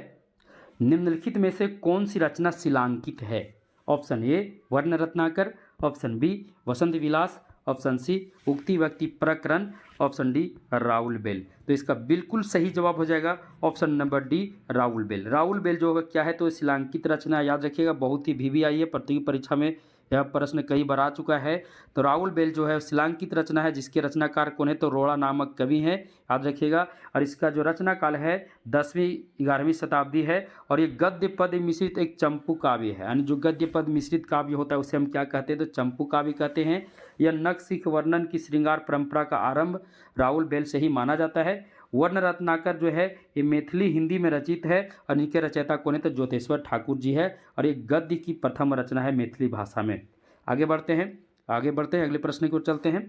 निम्नलिखित में से कौन सी रचना शिलांकित है? ऑप्शन ए वर्ण रत्नाकर, ऑप्शन बी वसंत विलास, ऑप्शन सी उक्ति व्यक्ति प्रकरण, ऑप्शन डी राउल बेल। तो इसका बिल्कुल सही जवाब हो जाएगा option number D Raul Bel. Raul Bel जो क्या है? तो शिलांकित रचना, याद रखिएगा बहुत ही VVI है, प्रतियोगी परीक्षा में यह प्रश्न कई बार आ चुका है। तो राउल बेल जो है शिलांकित रचना है, जिसके रचनाकार कौन है? तो रोड़ा नामक कवि हैं, याद रखिएगा। और इसका जो रचना काल है 10वीं-11वीं शताब्दी है। और ये गद्य पद मिश्रित एक चंपू काव्य है, यानी जो गद्य पद मिश्रित काव्य होता है उसे हम क्या कहते हैं? तो चंपू काव्य कहते हैं। यह नखशिख वर्णन की श्रृंगार परंपरा का आरंभ राउल बेल से ही माना जाता है। वर्ण रत्नाकर जो है ये मैथिली हिंदी में रचित है और इनके रचयिता कौन है? तो ज्योतेश्वर ठाकुर जी है। और ये गद्य की प्रथम रचना है मैथिली भाषा में। आगे बढ़ते हैं, अगले प्रश्न की ओर चलते हैं।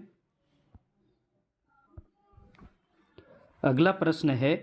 अगला प्रश्न है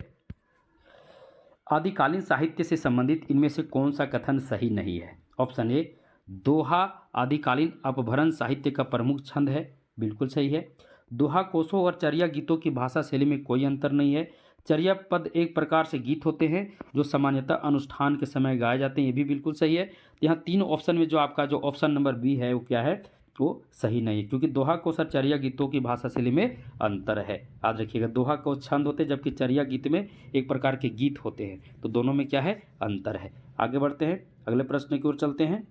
आदिकालीन साहित्य से संबंधित इनमें से कौन सा कथन सही नहीं है? ऑप्शन ए दोहा आदिकालीन अपभ्रंश साहित्य का प्रमुख छंद है, बिल्कुल सही है। दोहा कोशों और चर्या गीतों की भाषा शैली में कोई अंतर नहीं है। चर्या पद एक प्रकार से गीत होते हैं जो सामान्यतः अनुष्ठान के समय गाए जाते हैं, ये भी बिल्कुल सही है। यहाँ तीन ऑप्शन में जो आपका जो ऑप्शन नंबर बी है वो क्या है? वो सही नहीं है, क्योंकि दोहा कोश और चर्या गीतों की भाषा शैली में अंतर है, याद रखिएगा। दोहा कोश छंद होते हैं जबकि चर्या गीत में एक प्रकार के गीत होते हैं, तो दोनों में क्या है? अंतर है। आगे बढ़ते हैं, अगले प्रश्न की ओर चलते हैं।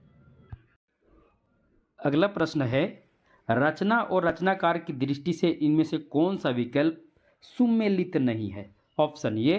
अगला प्रश्न है रचना और रचनाकार की दृष्टि से इनमें से कौन सा विकल्प सुमेलित नहीं है? ऑप्शन ए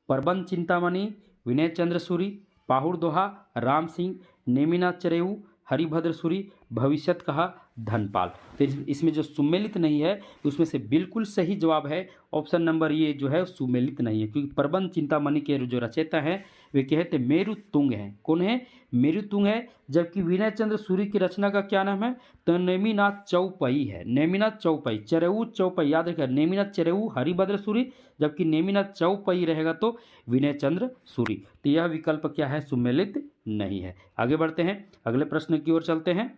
प्रबंध चिंतामणि, विनय चंद्र सूरि, पाहुड़ दोहा, राम सिंह, नेमिनाथ चरेऊ, हरिभद्र सूरि, भविष्यत कहा, धनपाल। तो इसमें जो सुमेलित नहीं है उसमें से बिल्कुल सही जवाब है ऑप्शन नंबर ये जो है सुमेलित नहीं है, क्योंकि प्रबंध चिंतामणि के जो रचयिता हैं वे कहते मेरु तुंग हैं। कौन है? मेरु तुंग है। जबकि विनय चंद्र सूरि की रचना का क्या नाम है? तो नेमिनाथ चौपई है, नेमिनाथ चौपई, चरेऊ चौपई, याद रखिए नेमिनाथ चरेऊ हरिभद्र सूरि, जबकि नेमिनाथ चौपई रहेगा तो विनय चंद्र सूरि। तो यह विकल्प क्या है? सुमेलित नहीं है। आगे बढ़ते हैं, अगले प्रश्न की ओर चलते हैं।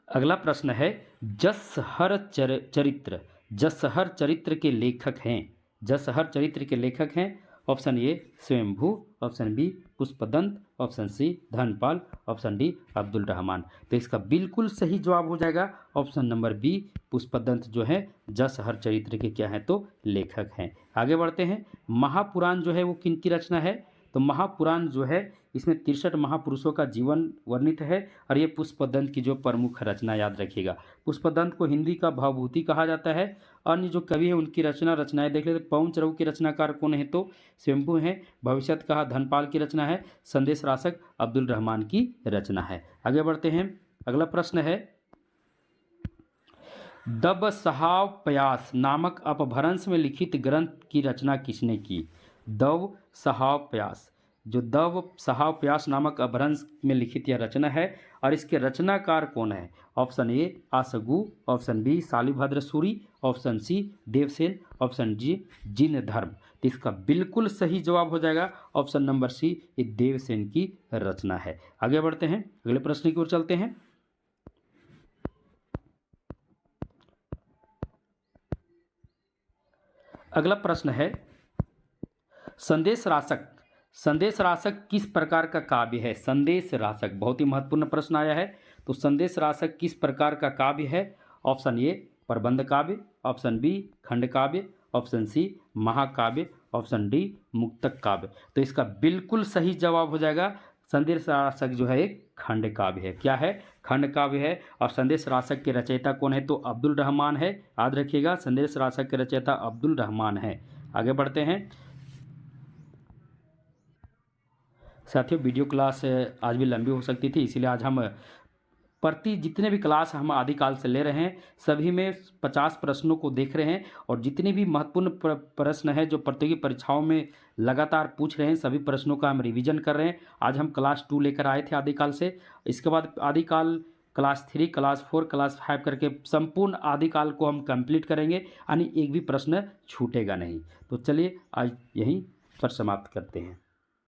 अगला प्रश्न है जसहर चरित्र के लेखक हैं, जसहर चरित्र के लेखक हैं। Option A Swayambhu, option B Pushpadant, option C Dhanpal, option D Abdul Rahman. तो इसका बिल्कुल सही जवाब हो जाएगा ऑप्शन नंबर बी पुष्पदंत जो है जसहर चरित्र के क्या हैं? तो लेखक हैं। आगे बढ़ते हैं, महापुराण जो है वो किन की रचना है? तो महापुराण जो है इसमें 63 महापुरुषों का जीवन वर्णित है और ये पुष्पदंत की जो प्रमुख रचना, याद रखिएगा। पुष्पदंत को हिंदी का भावभूति कहा जाता है। अन्य जो कवि है उनकी रचनाएं देख लेते। पवन चरऊ के रचनाकार कौन है? तो स्वयंभू हैं। भविष्यत कहा धनपाल की रचना है। संदेश रासक अब्दुल रहमान की रचना है। आगे बढ़ते हैं, अगला प्रश्न है दब सहाव प्यास नामक अपभ्रंश में लिखित ग्रंथ की रचना किसने की? दव सहाव प्यास, जो दव सहाव प्यास नामक अपभ्रंश में लिखित यह रचना है और इसके रचनाकार कौन है? Option A Asgu, option B Shalibhadra Suri, option C Devsen, option G Jin Dharma. तो इसका बिल्कुल सही जवाब हो जाएगा ऑप्शन नंबर सी, ये देवसेन की रचना है। आगे बढ़ते हैं, अगले प्रश्न की ओर चलते हैं। अगला प्रश्न है संदेश रासक किस प्रकार का काव्य है? संदेश रासक बहुत ही महत्वपूर्ण प्रश्न आया है। तो संदेश रासक किस प्रकार का काव्य है? ऑप्शन ए प्रबंध काव्य, ऑप्शन बी खंड काव्य, ऑप्शन सी महाकाव्य, ऑप्शन डी मुक्तक काव्य। तो इसका बिल्कुल सही जवाब हो जाएगा संदेश रासक जो है एक खंड काव्य है। क्या है? खंड काव्य है। और संदेश रासक के रचयिता कौन है? तो अब्दुल रहमान है। याद रखिएगा, संदेश रासक के रचयिता अब्दुल रहमान है। आगे बढ़ते हैं साथियों। वीडियो क्लास आज भी लंबी हो सकती थी, इसीलिए आज हम प्रति जितने भी क्लास हम आदिकाल से ले रहे हैं सभी में 50 प्रश्नों को देख रहे हैं, और जितने भी महत्वपूर्ण प्रश्न हैं जो प्रतियोगी परीक्षाओं में लगातार पूछ रहे हैं सभी प्रश्नों का हम रिवीजन कर रहे हैं। आज हम क्लास 2 लेकर आए थे आदिकाल से, इसके बाद आदिकाल क्लास 3, क्लास 4, क्लास 5 करके संपूर्ण आदिकाल को हम कंप्लीट करेंगे, यानी एक भी प्रश्न छूटेगा नहीं। तो चलिए आज यहीं पर समाप्त करते हैं।